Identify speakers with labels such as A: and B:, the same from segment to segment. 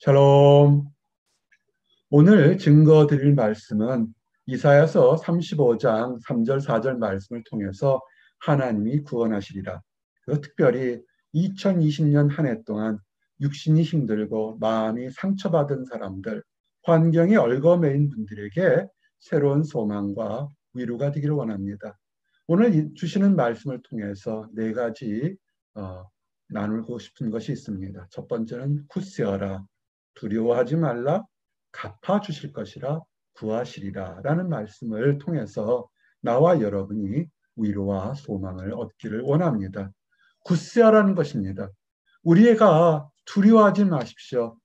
A: 샬롬. 오늘 증거 드릴 말씀은 이사야서 35장 3절 4절 말씀을 통해서 하나님이 구원하시리라. 특별히 2020년 한 해 동안 육신이 힘들고 마음이 상처받은 사람들, 환경이 얽어매인 분들에게 새로운 소망과 위로가 되기를 원합니다. 오늘 주시는 말씀을 통해서 네 가지 나누고 싶은 것이 있습니다. 첫 번째는 굳세어라, 두려워하지 말라, 갚아주실 것이라, 구하시리라 라는 말씀을 통해서 나와 여러분이 위로와 소망을 얻기를 원합니다. 굳세어라는 것입니다. 우리가 두려워하지 마십시오.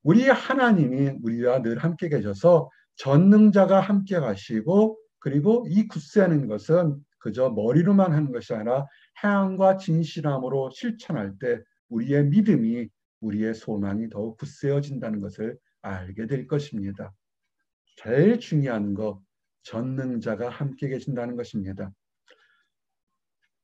A: 우리의 하나님이 우리와 늘 함께 계셔서 전능자가 함께 가시고, 그리고 이 굳세하는 것은 그저 머리로만 하는 것이 아니라 행함과 진실함으로 실천할 때 우리의 믿음이, 우리의 소망이 더욱 굳세어진다는 것을 알게 될 것입니다. 제일 중요한 것, 전능자가 함께 계신다는 것입니다.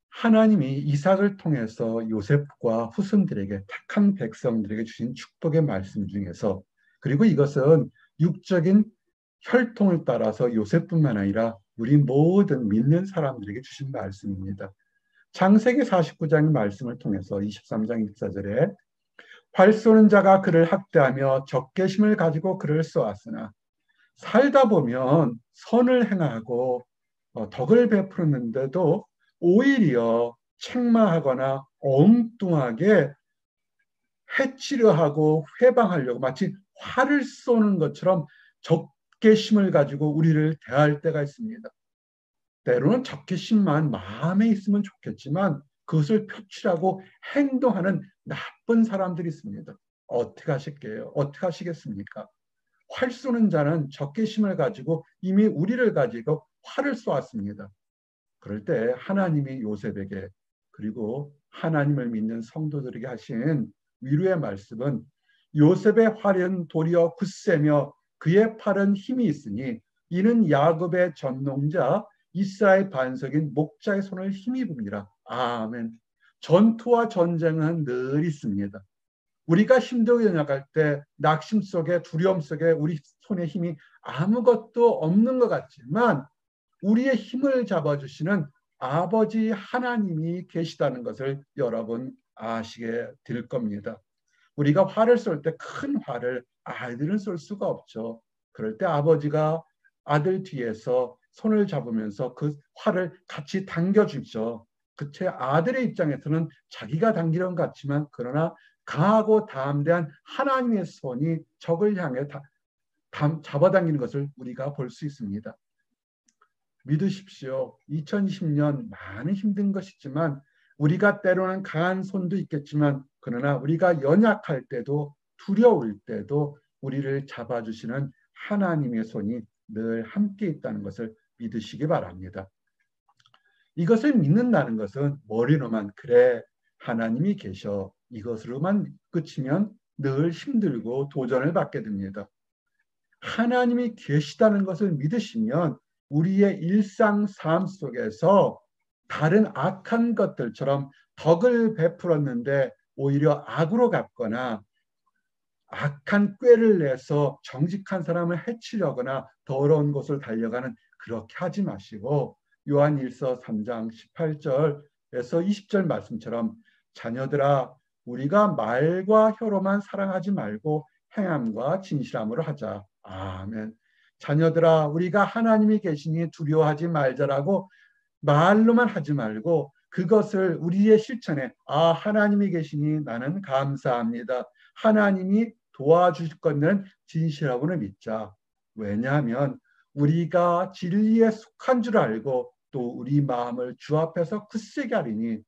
A: 하나님이 이삭을 통해서 요셉과 후손들에게, 택한 백성들에게 주신 축복의 말씀 중에서, 그리고 이것은 육적인 혈통을 따라서 요셉뿐만 아니라 우리 모든 믿는 사람들에게 주신 말씀입니다. 창세기 49장의 말씀을 통해서 23장 24절에 활 쏘는 자가 그를 학대하며 적개심을 가지고 그를 쏘았으나 살다 보면 선을 행하고 덕을 베풀었는데도 오히려 책망하거나 엉뚱하게 해치려 하고 회방하려고 마치 활을 쏘는 것처럼 적개심을 가지고 우리를 대할 때가 있습니다. 때로는 적개심만 마음에 있으면 좋겠지만 그것을 표출하고 행동하는 나쁜 사람들이 있습니다. 어떻게 하실게요? 어떻게 하시겠습니까? 활 쏘는 자는 적개심을 가지고 이미 우리를 가지고 활을 쏘았습니다. 그럴 때 하나님이 요셉에게, 그리고 하나님을 믿는 성도들에게 하신 위로의 말씀은, 요셉의 활은 도리어 굳세며 그의 팔은 힘이 있으니 이는 야곱의 전농자 이스라엘 반석인 목자의 손을 힘입음이라. 아멘. 전투와 전쟁은 늘 있습니다. 우리가 힘들게 나갈 때 낙심 속에, 두려움 속에 우리 손에 힘이 아무것도 없는 것 같지만 우리의 힘을 잡아주시는 아버지 하나님이 계시다는 것을 여러분 아시게 될 겁니다. 우리가 활을 쏠 때 큰 활을 아이들은 쏠 수가 없죠. 그럴 때 아버지가 아들 뒤에서 손을 잡으면서 그 활을 같이 당겨주죠. 그제 아들의 입장에서는 자기가 당기는 것 같지만, 그러나 강하고 담대한 하나님의 손이 적을 향해 잡아당기는 것을 우리가 볼 수 있습니다. 믿으십시오. 2020년 많은 힘든 것이지만, 우리가 때로는 강한 손도 있겠지만, 그러나 우리가 연약할 때도 두려울 때도 우리를 잡아주시는 하나님의 손이 늘 함께 있다는 것을 믿으시기 바랍니다. 이것을 믿는다는 것은 머리로만 그래 하나님이 계셔 이것으로만 그치면 늘 힘들고 도전을 받게 됩니다. 하나님이 계시다는 것을 믿으시면 우리의 일상 삶 속에서 다른 악한 것들처럼 덕을 베풀었는데 오히려 악으로 갚거나 악한 꾀를 내서 정직한 사람을 해치려거나 더러운 곳을 달려가는, 그렇게 하지 마시고 요한일서 3장 18절에서 20절 말씀처럼, 자녀들아 우리가 말과 혀로만 사랑하지 말고 행함과 진실함으로 하자. 아멘. 자녀들아 우리가 하나님이 계시니 두려워하지 말자라고 말로만 하지 말고 그것을 우리의 실천에, 하나님이 계시니 나는 감사합니다, 하나님이 도와주실 것은 진실하고는 믿자. 왜냐하면 우리가 진리에 속한 줄 알고 또 우리 마음을 주 앞에서 굳세게 하리니,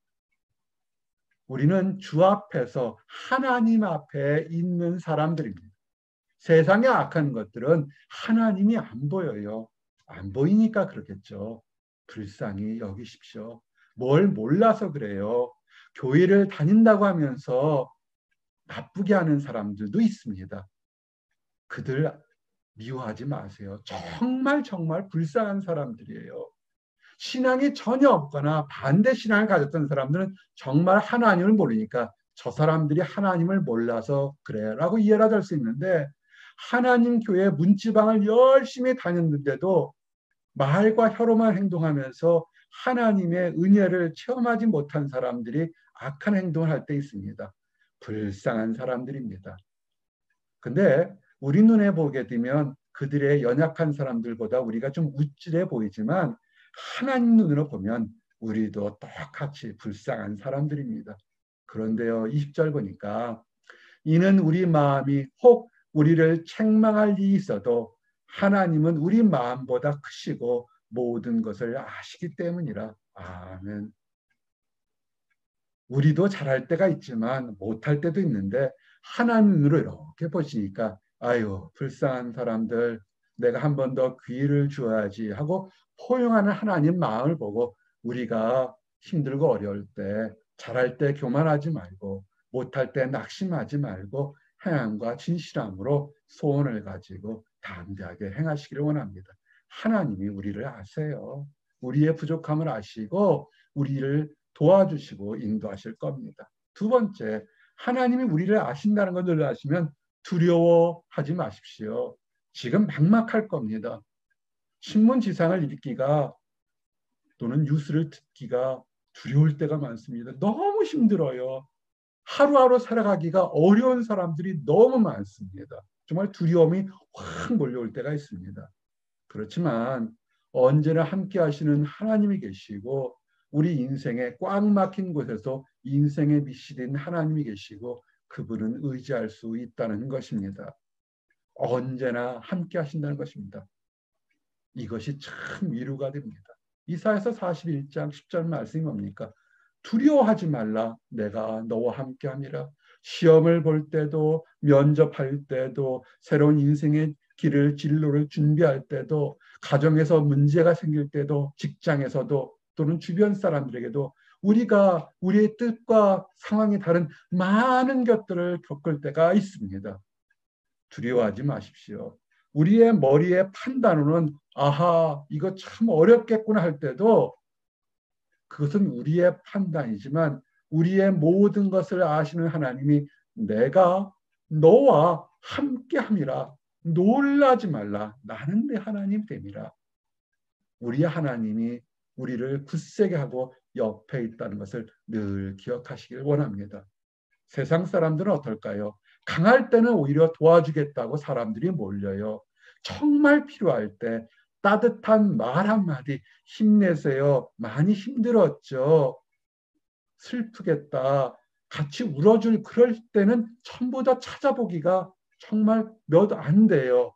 A: 우리는 주 앞에서 하나님 앞에 있는 사람들입니다. 세상의 악한 것들은 하나님이 안 보여요. 안 보이니까 그렇겠죠. 불쌍히 여기십시오. 뭘 몰라서 그래요. 교회를 다닌다고 하면서 나쁘게 하는 사람들도 있습니다. 그들 미워하지 마세요. 정말 정말 불쌍한 사람들이에요. 신앙이 전혀 없거나 반대 신앙을 가졌던 사람들은 정말 하나님을 모르니까 저 사람들이 하나님을 몰라서 그래라고 이해가 될 수 있는데, 하나님 교회 문지방을 열심히 다녔는데도 말과 혀로만 행동하면서 하나님의 은혜를 체험하지 못한 사람들이 악한 행동을 할 때 있습니다. 불쌍한 사람들입니다. 근데 우리 눈에 보게 되면 그들의 연약한 사람들보다 우리가 좀 우쭐해 보이지만, 하나님 눈으로 보면 우리도 똑같이 불쌍한 사람들입니다. 그런데요, 20절 보니까 이는 우리 마음이 혹 우리를 책망할 일이 있어도 하나님은 우리 마음보다 크시고 모든 것을 아시기 때문이라. 아멘. 우리도 잘할 때가 있지만 못할 때도 있는데, 하나님으로 이렇게 보시니까 아유, 불쌍한 사람들, 내가 한 번 더 기회를 주어야지 하고 포용하는 하나님 마음을 보고, 우리가 힘들고 어려울 때, 잘할 때 교만하지 말고 못할 때 낙심하지 말고 행함과 진실함으로 소원을 가지고 담대하게 행하시기를 원합니다. 하나님이 우리를 아세요. 우리의 부족함을 아시고 우리를 도와주시고 인도하실 겁니다. 두 번째, 하나님이 우리를 아신다는 것을 아시면 두려워하지 마십시오. 지금 막막할 겁니다. 신문 지상을 읽기가 또는 뉴스를 듣기가 두려울 때가 많습니다. 너무 힘들어요. 하루하루 살아가기가 어려운 사람들이 너무 많습니다. 정말 두려움이 확 몰려올 때가 있습니다. 그렇지만 언제나 함께 하시는 하나님이 계시고, 우리 인생에 꽉 막힌 곳에서 인생의 빛이 된 하나님이 계시고, 그분은 의지할 수 있다는 것입니다. 언제나 함께 하신다는 것입니다. 이것이 참 위로가 됩니다. 이사야서 41장 10절 말씀이 뭡니까? 두려워하지 말라, 내가 너와 함께함이라. 시험을 볼 때도, 면접할 때도, 새로운 인생의 길을, 진로를 준비할 때도, 가정에서 문제가 생길 때도, 직장에서도, 또는 주변 사람들에게도 우리가 우리의 뜻과 상황이 다른 많은 것들을 겪을 때가 있습니다. 두려워하지 마십시오. 우리의 머리의 판단으로는 아하, 이거 참 어렵겠구나 할 때도 그것은 우리의 판단이지만, 우리의 모든 것을 아시는 하나님이 내가 너와 함께함이라, 놀라지 말라, 나는 내 하나님 됨이라. 우리의 하나님이 우리를 굳세게 하고 옆에 있다는 것을 늘 기억하시길 원합니다. 세상 사람들은 어떨까요? 강할 때는 오히려 도와주겠다고 사람들이 몰려요. 정말 필요할 때 따뜻한 말 한마디, 힘내세요, 많이 힘들었죠, 슬프겠다, 같이 울어줄, 그럴 때는 전부 다 찾아보기가 정말 몇 안 돼요.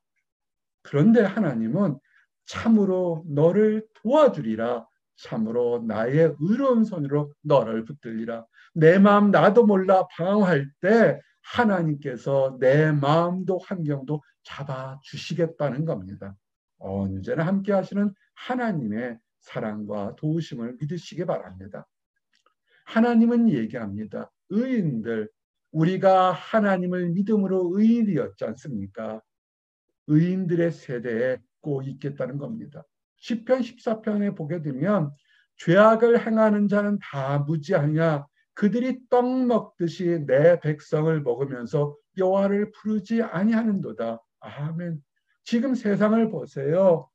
A: 그런데 하나님은 참으로 너를 도와주리라, 참으로 나의 의로운 손으로 너를 붙들리라. 내 마음 나도 몰라 방황할 때 하나님께서 내 마음도 환경도 잡아주시겠다는 겁니다. 언제나 함께 하시는 하나님의 사랑과 도우심을 믿으시기 바랍니다. 하나님은 얘기합니다. 의인들, 우리가 하나님을 믿음으로 의인이었지 않습니까? 의인들의 세대에 꼭 있겠다는 겁니다. 시편 14편에 보게 되면 죄악을 행하는 자는 다 무지하냐, 그들이 떡 먹듯이 내 백성을 먹으면서 여호와를 부르지 아니하는도다. 아멘. 지금 세상을 보세요.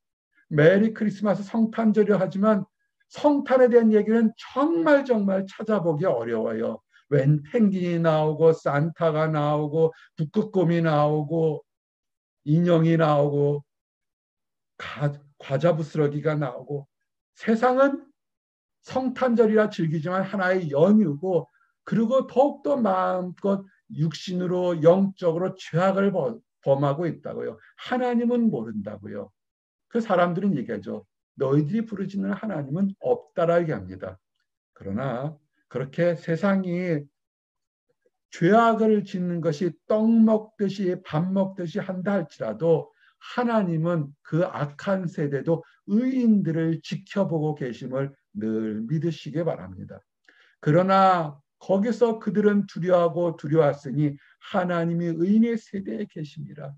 A: 메리 크리스마스 성탄절이라 하지만 성탄에 대한 얘기는 정말 찾아보기 어려워요. 웬 펭귄이 나오고 산타가 나오고 북극곰이 나오고 인형이 나오고 과자 부스러기가 나오고, 세상은 성탄절이라 즐기지만 하나의 연휴고, 그리고 더욱더 마음껏 육신으로 영적으로 죄악을 범하고 있다고요. 하나님은 모른다고요. 그 사람들은 얘기하죠. 너희들이 부르짖는 하나님은 없다라 얘기합니다. 그러나 그렇게 세상이 죄악을 짓는 것이 떡 먹듯이 밥 먹듯이 한다 할지라도, 하나님은 그 악한 세대도 의인들을 지켜보고 계심을 늘 믿으시기 바랍니다. 그러나 거기서 그들은 두려워하고 두려웠으니 하나님이 의인의 세대에 계십니다.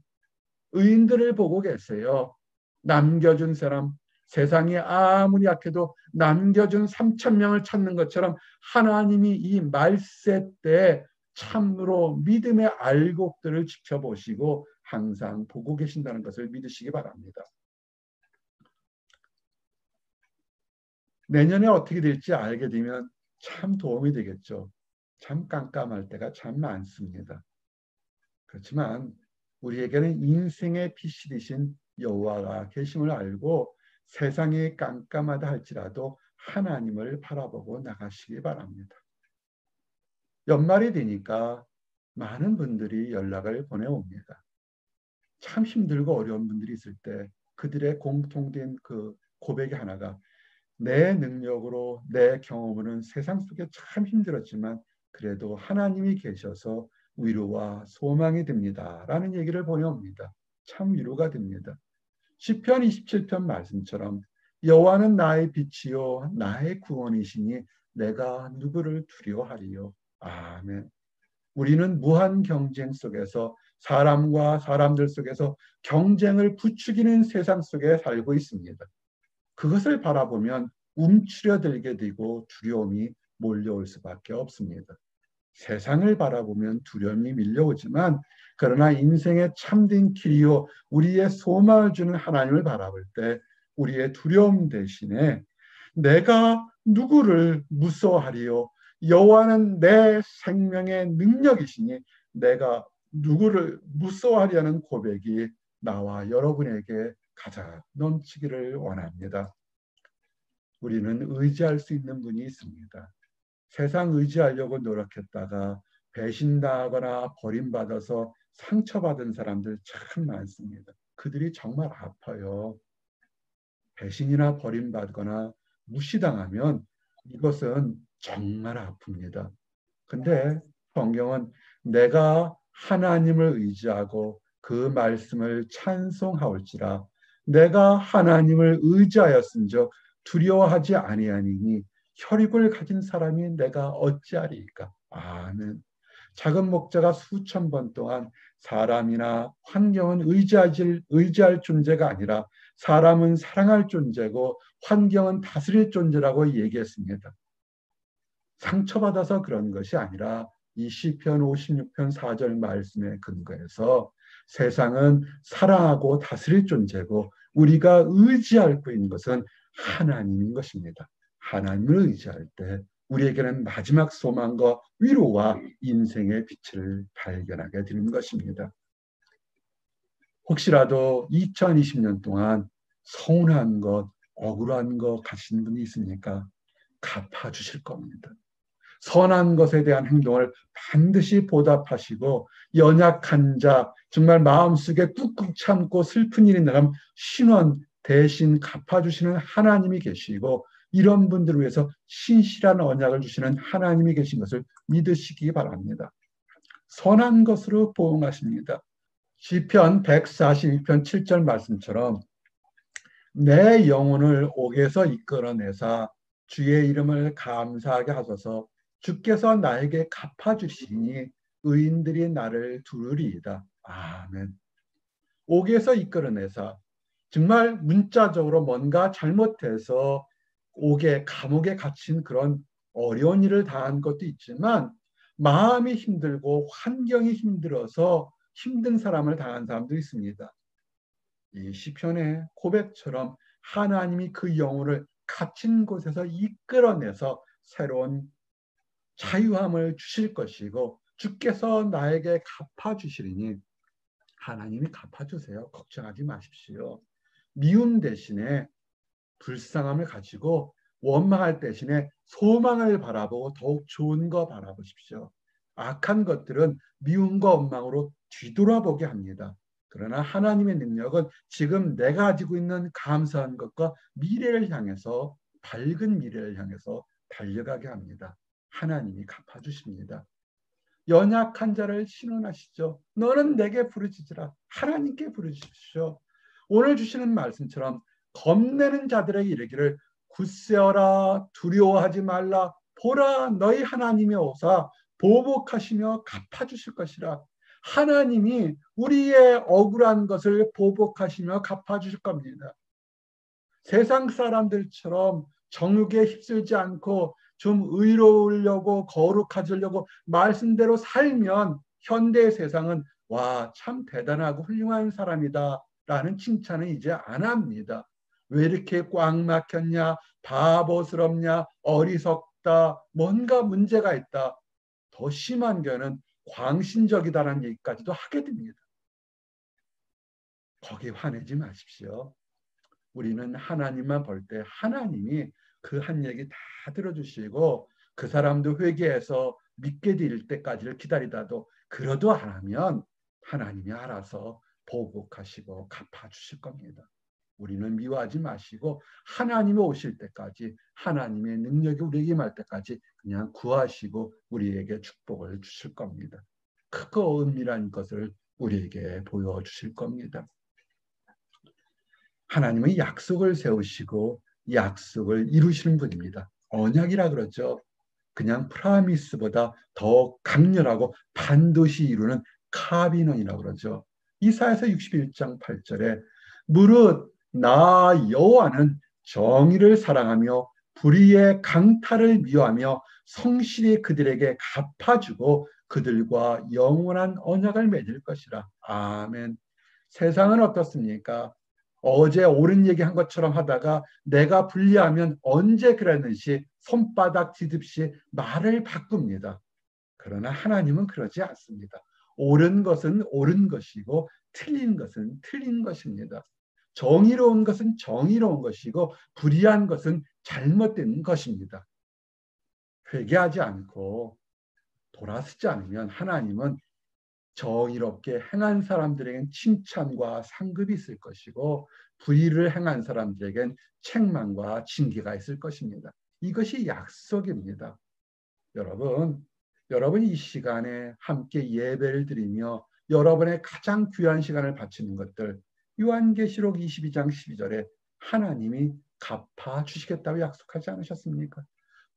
A: 의인들을 보고 계세요. 남겨준 사람, 세상이 아무리 약해도 남겨준 3,000명을 찾는 것처럼 하나님이 이 말세 때 참으로 믿음의 알곡들을 지켜보시고 항상 보고 계신다는 것을 믿으시기 바랍니다. 내년에 어떻게 될지 알게 되면 참 도움이 되겠죠. 참 깜깜할 때가 참 많습니다. 그렇지만 우리에게는 인생의 빛이 되신 여호와가 계심을 알고 세상이 깜깜하다 할지라도 하나님을 바라보고 나가시기 바랍니다. 연말이 되니까 많은 분들이 연락을 보내옵니다. 참 힘들고 어려운 분들이 있을 때 그들의 공통된 그 고백이 하나가 내 능력으로 내 경험으로는 세상 속에 참 힘들었지만 그래도 하나님이 계셔서 위로와 소망이 됩니다. 라는 얘기를 보내옵니다. 참 위로가 됩니다. 시편 27편 말씀처럼 여호와는 나의 빛이요 나의 구원이시니 내가 누구를 두려워하리요. 아멘. 우리는 무한 경쟁 속에서 사람과 사람들 속에서 경쟁을 부추기는 세상 속에 살고 있습니다. 그것을 바라보면 움츠려들게 되고 두려움이 몰려올 수밖에 없습니다. 세상을 바라보면 두려움이 밀려오지만 그러나 인생의 참된 길이요 우리의 소망을 주는 하나님을 바라볼 때 우리의 두려움 대신에 내가 누구를 무서워하리요 여호와는 내 생명의 능력이시니 내가 누구를 무서워하리라는 고백이 나와 여러분에게 가장 넘치기를 원합니다. 우리는 의지할 수 있는 분이 있습니다. 세상 의지하려고 노력했다가 배신당하거나 버림받아서 상처받은 사람들 참 많습니다. 그들이 정말 아파요. 배신이나 버림받거나 무시당하면 이것은 정말 아픕니다. 근데 성경은 내가 하나님을 의지하고 그 말씀을 찬송하올지라 내가 하나님을 의지하였은즉 두려워하지 아니하니니 혈육을 가진 사람이 내가 어찌하리이까. 아멘. 작은 목자가 수천 번 동안 사람이나 환경은 의지할 존재가 아니라 사람은 사랑할 존재고 환경은 다스릴 존재라고 얘기했습니다. 상처받아서 그런 것이 아니라 이 시편 56편 4절 말씀에 근거해서 세상은 사랑하고 다스릴 존재고 우리가 의지할 수 있는 것은 하나님인 것입니다. 하나님을 의지할 때 우리에게는 마지막 소망과 위로와 인생의 빛을 발견하게 되는 것입니다. 혹시라도 2020년 동안 서운한 것, 억울한 것 가신 분이 있습니까? 갚아주실 겁니다. 선한 것에 대한 행동을 반드시 보답하시고 연약한 자, 정말 마음속에 꾹꾹 참고 슬픈 일이 나가면 신원 대신 갚아주시는 하나님이 계시고 이런 분들을 위해서 신실한 언약을 주시는 하나님이 계신 것을 믿으시기 바랍니다. 선한 것으로 보응하십니다. 시편 142편 7절 말씀처럼 내 영혼을 옥에서 이끌어내사 주의 이름을 감사하게 하소서 주께서 나에게 갚아주시니 의인들이 나를 두르리이다. 아멘. 옥에서 이끌어내사 정말 문자적으로 뭔가 잘못해서 감옥에 갇힌 그런 어려운 일을 당한 것도 있지만 마음이 힘들고 환경이 힘들어서 힘든 사람을 당한 사람도 있습니다. 이 시편의 고백처럼 하나님이 그 영혼을 갇힌 곳에서 이끌어내서 새로운 자유함을 주실 것이고 주께서 나에게 갚아주시리니 하나님이 갚아주세요. 걱정하지 마십시오. 미움 대신에 불쌍함을 가지고 원망할 대신에 소망을 바라보고 더욱 좋은 거 바라보십시오. 악한 것들은 미움과 원망으로 뒤돌아보게 합니다. 그러나 하나님의 능력은 지금 내가 가지고 있는 감사한 것과 미래를 향해서 밝은 미래를 향해서 달려가게 합니다. 하나님이 갚아주십니다. 연약한 자를 신원하시죠. 너는 내게 부르짖으라. 하나님께 부르짖으십시오. 오늘 주시는 말씀처럼 겁내는 자들에게 이르기를 굳세어라 두려워하지 말라 보라 너희 하나님이 오사 보복하시며 갚아주실 것이라. 하나님이 우리의 억울한 것을 보복하시며 갚아주실 겁니다. 세상 사람들처럼 정욕에 휩쓸지 않고 좀 의로우려고 거룩해지려고 말씀대로 살면 현대 세상은 와, 참 대단하고 훌륭한 사람이다 라는 칭찬은 이제 안 합니다. 왜 이렇게 꽉 막혔냐, 바보스럽냐, 어리석다, 뭔가 문제가 있다. 더 심한 경우는 광신적이다라는 얘기까지도 하게 됩니다. 거기에 화내지 마십시오. 우리는 하나님만 볼 때 하나님이 그 한 얘기 다 들어주시고 그 사람도 회개해서 믿게 될 때까지를 기다리다도 그러도 안 하면 하나님이 알아서 보복하시고 갚아주실 겁니다. 우리는 미워하지 마시고 하나님이 오실 때까지 하나님의 능력이 우리에게 임할 때까지 그냥 구하시고 우리에게 축복을 주실 겁니다. 크고 은밀한 것을 우리에게 보여주실 겁니다. 하나님은 약속을 세우시고 약속을 이루시는 분입니다. 언약이라 그러죠. 그냥 프라미스보다 더 강렬하고 반드시 이루는 카비넌이라고 그러죠. 이사야서 61장 8절에 무릇 나 여호와는 정의를 사랑하며 불의의 강탈을 미워하며 성실히 그들에게 갚아주고 그들과 영원한 언약을 맺을 것이라. 아멘. 세상은 어떻습니까? 어제 옳은 얘기한 것처럼 하다가 내가 불리하면 언제 그랬는지 손바닥 뒤집시 말을 바꿉니다. 그러나 하나님은 그러지 않습니다. 옳은 것은 옳은 것이고 틀린 것은 틀린 것입니다. 정의로운 것은 정의로운 것이고 불의한 것은 잘못된 것입니다. 회개하지 않고 돌아서지 않으면 하나님은 정의롭게 행한 사람들에겐 칭찬과 상급이 있을 것이고 불의를 행한 사람들에겐 책망과 징계가 있을 것입니다. 이것이 약속입니다. 여러분 이 시간에 함께 예배를 드리며 여러분의 가장 귀한 시간을 바치는 것들 요한계시록 22장 12절에 하나님이 갚아주시겠다고 약속하지 않으셨습니까?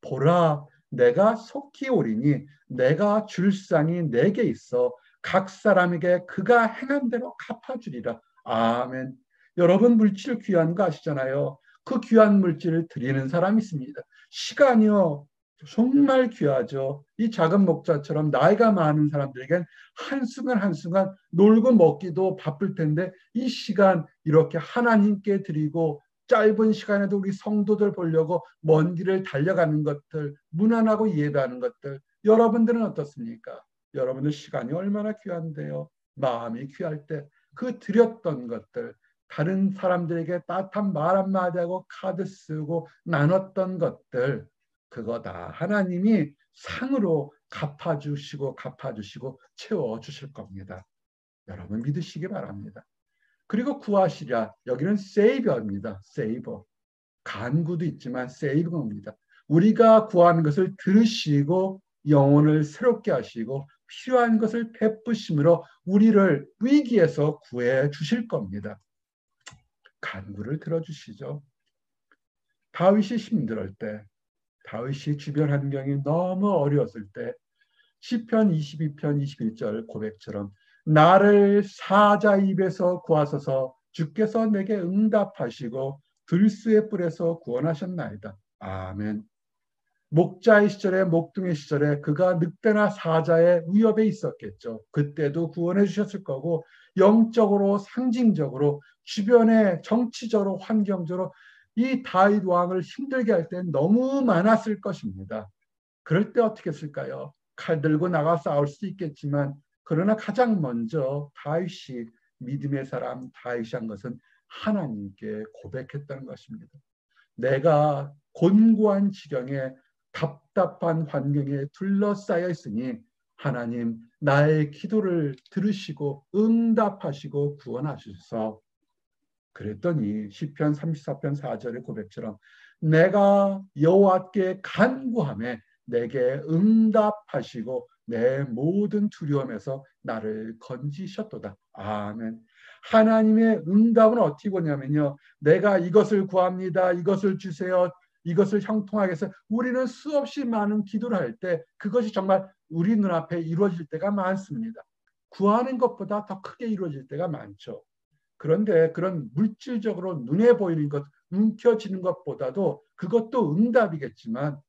A: 보라 내가 속히 오리니 내가 줄 상이 내게 있어 각 사람에게 그가 행한 대로 갚아주리라. 아멘. 여러분 물질 귀한 거 아시잖아요. 그 귀한 물질을 드리는 사람이 있습니다. 시간이요. 정말 귀하죠. 이 작은 목자처럼 나이가 많은 사람들에겐 한순간 한순간 놀고 먹기도 바쁠 텐데 이 시간 이렇게 하나님께 드리고 짧은 시간에도 우리 성도들 보려고 먼 길을 달려가는 것들, 무난하고 예배하는 것들, 여러분들은 어떻습니까? 여러분들 시간이 얼마나 귀한데요. 마음이 귀할 때 그 드렸던 것들, 다른 사람들에게 따뜻한 말 한마디 하고 카드 쓰고 나눴던 것들, 그거 다 하나님이 상으로 갚아주시고 채워주실 겁니다. 여러분 믿으시기 바랍니다. 그리고 구하시랴. 여기는 세이버입니다. 세이버. 간구도 있지만 세이버입니다. 우리가 구하는 것을 들으시고 영혼을 새롭게 하시고 필요한 것을 베푸심으로 우리를 위기에서 구해 주실 겁니다. 간구를 들어주시죠. 다윗이 힘들 때, 다윗이 주변 환경이 너무 어려웠을 때 시편 22편 21절 고백처럼 나를 사자 입에서 구하소서 주께서 내게 응답하시고 들수의 뿔에서 구원하셨나이다. 아멘. 목자의 시절에 목동의 시절에 그가 늑대나 사자의 위협에 있었겠죠. 그때도 구원해 주셨을 거고 영적으로 상징적으로 주변에 정치적으로 환경적으로 이 다윗 왕을 힘들게 할 때 너무 많았을 것입니다. 그럴 때 어떻게 했을까요? 칼 들고 나가 싸울 수 있겠지만 그러나 가장 먼저 다윗이 믿음의 사람 다윗이 한 것은 하나님께 고백했다는 것입니다. 내가 곤고한 지경에 답답한 환경에 둘러싸여 있으니 하나님 나의 기도를 들으시고 응답하시고 구원하셔서 그랬더니 시편 34편 4절의 고백처럼 내가 여호와께 간구하매 내게 응답하시고 내 모든 두려움에서 나를 건지셨도다. 아멘. 하나님의 응답은 어떻게 보냐면요. 내가 이것을 구합니다. 이것을 주세요. 이것을 형통하게 해서 우리는 수없이 많은 기도를 할 때 그것이 정말 우리 눈앞에 이루어질 때가 많습니다. 구하는 것보다 더 크게 이루어질 때가 많죠. 그런데 그런 물질적으로 눈에 보이는 것, 움켜쥐는 것보다도 그것도 응답이겠지만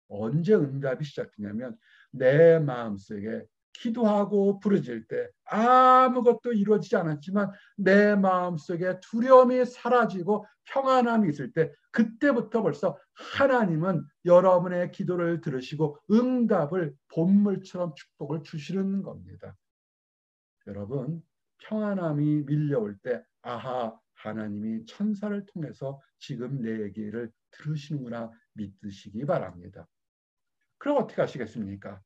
A: 언제 응답이 시작되냐면 내 마음속에 기도하고 부르짖을 때 아무것도 이루어지지 않았지만 내 마음속에 두려움이 사라지고 평안함이 있을 때 그때부터 벌써 하나님은 여러분의 기도를 들으시고 응답을 본물처럼 축복을 주시는 겁니다. 여러분, 평안함이 밀려올 때 아하, 하나님이 천사를 통해서 지금 내 얘기를 들으시는구나 믿으시기 바랍니다. 그럼 어떻게 하시겠습니까?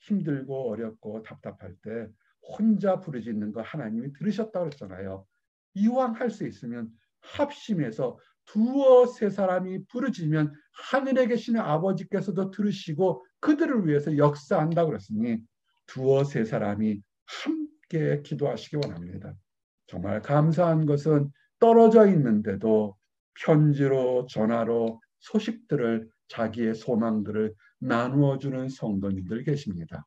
A: 힘들고 어렵고 답답할 때 혼자 부르짖는 거 하나님이 들으셨다고 그랬잖아요. 이왕 할 수 있으면 합심해서 두어 세 사람이 부르짖으면 하늘에 계시는 아버지께서도 들으시고 그들을 위해서 역사한다고 그랬으니 두어 세 사람이 함께 기도하시기 원합니다. 정말 감사한 것은 떨어져 있는데도 편지로 전화로 소식들을 자기의 소망들을 나누어주는 성도님들 계십니다.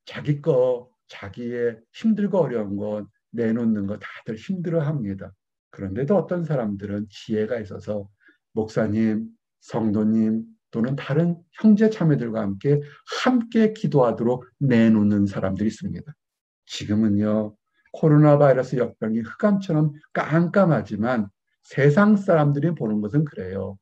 A: 자기 거, 자기의 힘들고 어려운 것 내놓는 거 다들 힘들어합니다. 그런데도 어떤 사람들은 지혜가 있어서 목사님, 성도님 또는 다른 형제 자매들과 함께 기도하도록 내놓는 사람들이 있습니다. 지금은요, 코로나 바이러스 역병이 흑암처럼 깜깜하지만 세상 사람들이 보는 것은 그래요.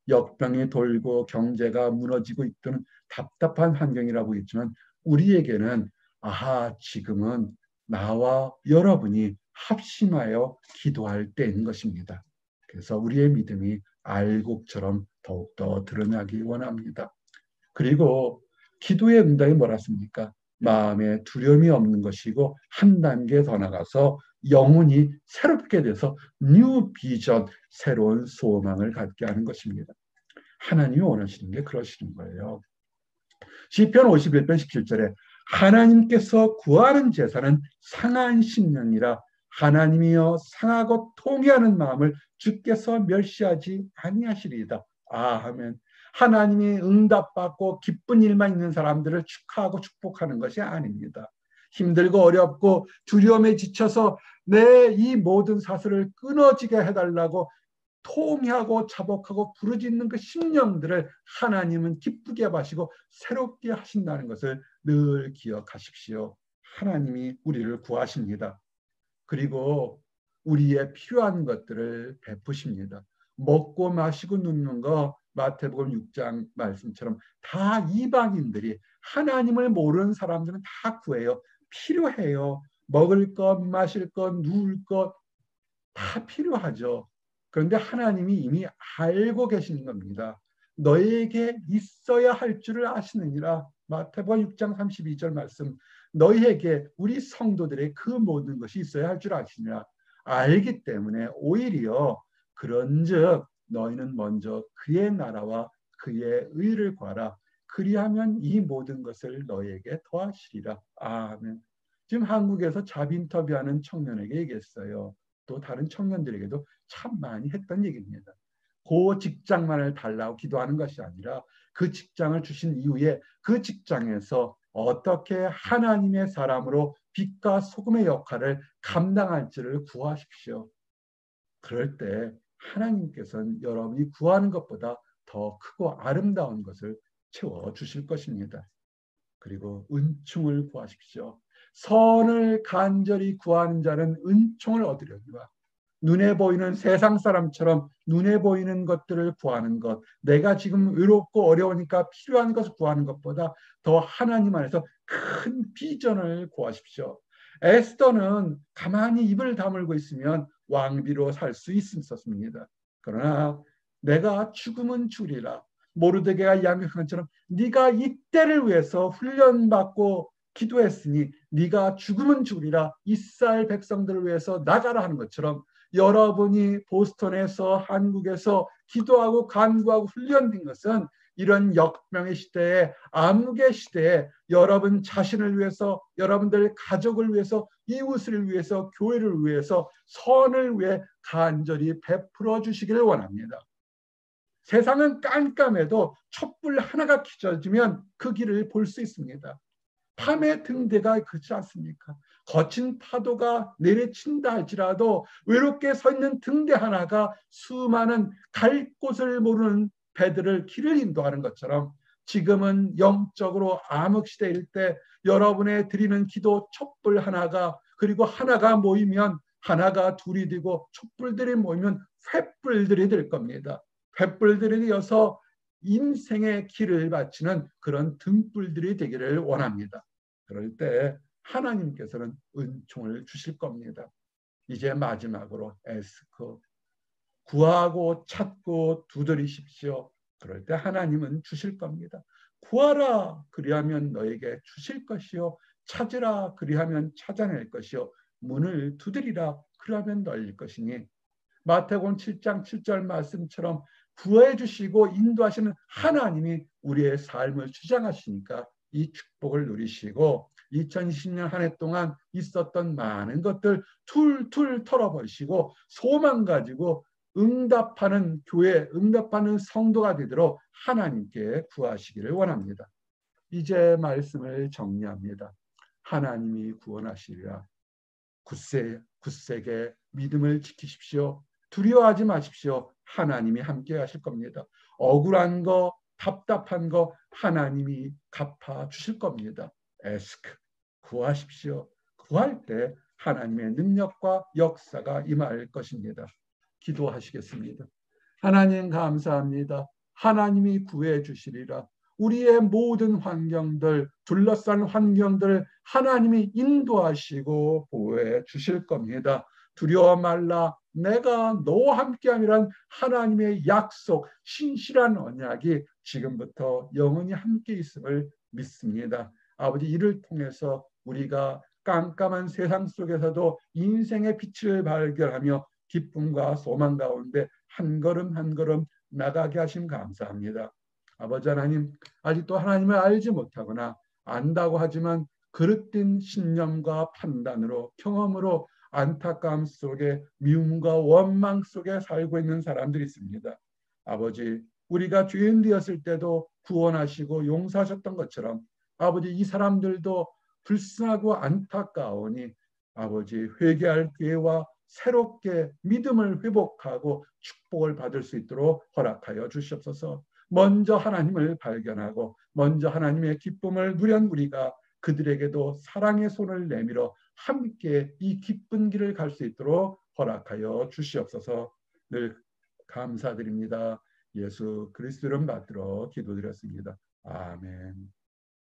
A: 역병이 돌고 경제가 무너지고 있던 답답한 환경이라 보이지만 우리에게는 아하, 지금은 나와 여러분이 합심하여 기도할 때인 것입니다. 그래서 우리의 믿음이 알곡처럼 더욱더 드러나기 원합니다. 그리고 기도의 응답이 뭐라습니까? 마음에 두려움이 없는 것이고 한 단계 더 나가서 영혼이 새롭게 돼서 뉴 비전, 새로운 소망을 갖게 하는 것입니다. 하나님이 원하시는 게 그러시는 거예요. 시편 51편 17절에 하나님께서 구하는 제사는 상한 심령이라 하나님이여 상하고 통회하는 마음을 주께서 멸시하지 아니하시리이다. 아멘. 하나님이 응답받고 기쁜 일만 있는 사람들을 축하하고 축복하는 것이 아닙니다. 힘들고 어렵고 두려움에 지쳐서 내 이 모든 사슬을 끊어지게 해달라고 통회하고 자복하고 부르짖는 그 심령들을 하나님은 기쁘게 하시고 새롭게 하신다는 것을 늘 기억하십시오. 하나님이 우리를 구하십니다. 그리고 우리의 필요한 것들을 베푸십니다. 먹고 마시고 눕는 거 마태복음 6장 말씀처럼 다 이방인들이 하나님을 모르는 사람들은 다 구해요. 필요해요. 먹을 것, 마실 것, 누울 것 다 필요하죠. 그런데 하나님이 이미 알고 계시는 겁니다. 너희에게 있어야 할 줄을 아시느니라. 마태복음 6장 32절 말씀. 너희에게 우리 성도들의 그 모든 것이 있어야 할 줄 아시느라. 알기 때문에 오히려 그런즉 너희는 먼저 그의 나라와 그의 의를 구하라. 그리하면 이 모든 것을 너희에게 더하시리라. 아멘. 지금 한국에서 잡 인터뷰하는 청년에게 얘기했어요. 또 다른 청년들에게도 참 많이 했던 얘기입니다. 그 직장만을 달라고 기도하는 것이 아니라 그 직장을 주신 이후에 그 직장에서 어떻게 하나님의 사람으로 빛과 소금의 역할을 감당할지를 구하십시오. 그럴 때 하나님께서는 여러분이 구하는 것보다 더 크고 아름다운 것을 채워주실 것입니다. 그리고 은총을 구하십시오. 선을 간절히 구하는 자는 은총을 얻으려니와 눈에 보이는 세상 사람처럼 눈에 보이는 것들을 구하는 것, 내가 지금 외롭고 어려우니까 필요한 것을 구하는 것보다 더 하나님 안에서 큰 비전을 구하십시오. 에스더는 가만히 입을 다물고 있으면 왕비로 살 수 있었습니다. 그러나 내가 죽으면 죽으리라. 모르드게가 양육한 것처럼 네가 이때를 위해서 훈련받고 기도했으니 네가 죽으면 죽으리라. 이스라엘 백성들을 위해서 나가라 하는 것처럼 여러분이 보스턴에서 한국에서 기도하고 간구하고 훈련된 것은 이런 역병의 시대에 암흑의 시대에 여러분 자신을 위해서 여러분들 가족을 위해서 이웃을 위해서 교회를 위해서 선을 위해 간절히 베풀어 주시기를 원합니다. 세상은 깜깜해도 촛불 하나가 켜져지면 그 길을 볼 수 있습니다. 밤의 등대가 그렇지 않습니까? 거친 파도가 내리친다 할지라도 외롭게 서 있는 등대 하나가 수많은 갈 곳을 모르는 배들을 길을 인도하는 것처럼 지금은 영적으로 암흑시대일 때 여러분의 드리는 기도 촛불 하나가, 그리고 하나가 모이면 하나가 둘이 되고 촛불들이 모이면 횃불들이 될 겁니다. 횃불들이 되어서 인생의 길을 바치는 그런 등불들이 되기를 원합니다. 그럴 때 하나님께서는 은총을 주실 겁니다. 이제 마지막으로 에스크, 구하고 찾고 두드리십시오. 그럴 때 하나님은 주실 겁니다. 구하라 그리하면 너에게 주실 것이요, 찾으라 그리하면 찾아낼 것이요, 문을 두드리라 그러면 열릴 것이니, 마태복음 7장 7절 말씀처럼 구해 주시고 인도하시는 하나님이 우리의 삶을 주장하시니까 이 축복을 누리시고 2020년 한 해 동안 있었던 많은 것들 툴툴 털어버리시고 소망 가지고 응답하는 교회, 응답하는 성도가 되도록 하나님께 구하시기를 원합니다. 이제 말씀을 정리합니다. 하나님이 구원하시리라. 굳세게 믿음을 지키십시오. 두려워하지 마십시오. 하나님이 함께 하실 겁니다. 억울한 거, 답답한 거 하나님이 갚아 주실 겁니다. 에스크, 구하십시오. 구할 때 하나님의 능력과 역사가 임할 것입니다. 기도하시겠습니다. 하나님 감사합니다. 하나님이 구해 주시리라. 우리의 모든 환경들, 둘러싼 환경들을 하나님이 인도하시고 보호해 주실 겁니다. 두려워 말라. 내가 너와 함께함이란 하나님의 약속, 신실한 언약이 지금부터 영원히 함께 있음을 믿습니다. 아버지, 이를 통해서 우리가 깜깜한 세상 속에서도 인생의 빛을 발견하며 기쁨과 소망 가운데 한 걸음 한 걸음 나가게 하심 감사합니다. 아버지 하나님, 아직도 하나님을 알지 못하거나 안다고 하지만 그릇된 신념과 판단으로, 경험으로 안타까움 속에, 미움과 원망 속에 살고 있는 사람들이 있습니다. 아버지, 우리가 죄인 되었을 때도 구원하시고 용서하셨던 것처럼 아버지, 이 사람들도 불쌍하고 안타까우니 아버지, 회개할 기회와 새롭게 믿음을 회복하고 축복을 받을 수 있도록 허락하여 주시옵소서. 먼저 하나님을 발견하고 먼저 하나님의 기쁨을 누린 우리가 그들에게도 사랑의 손을 내밀어 함께 이 기쁜 길을 갈 수 있도록 허락하여 주시옵소서. 늘 감사드립니다. 예수 그리스도 이름 받들어 기도드렸습니다. 아멘.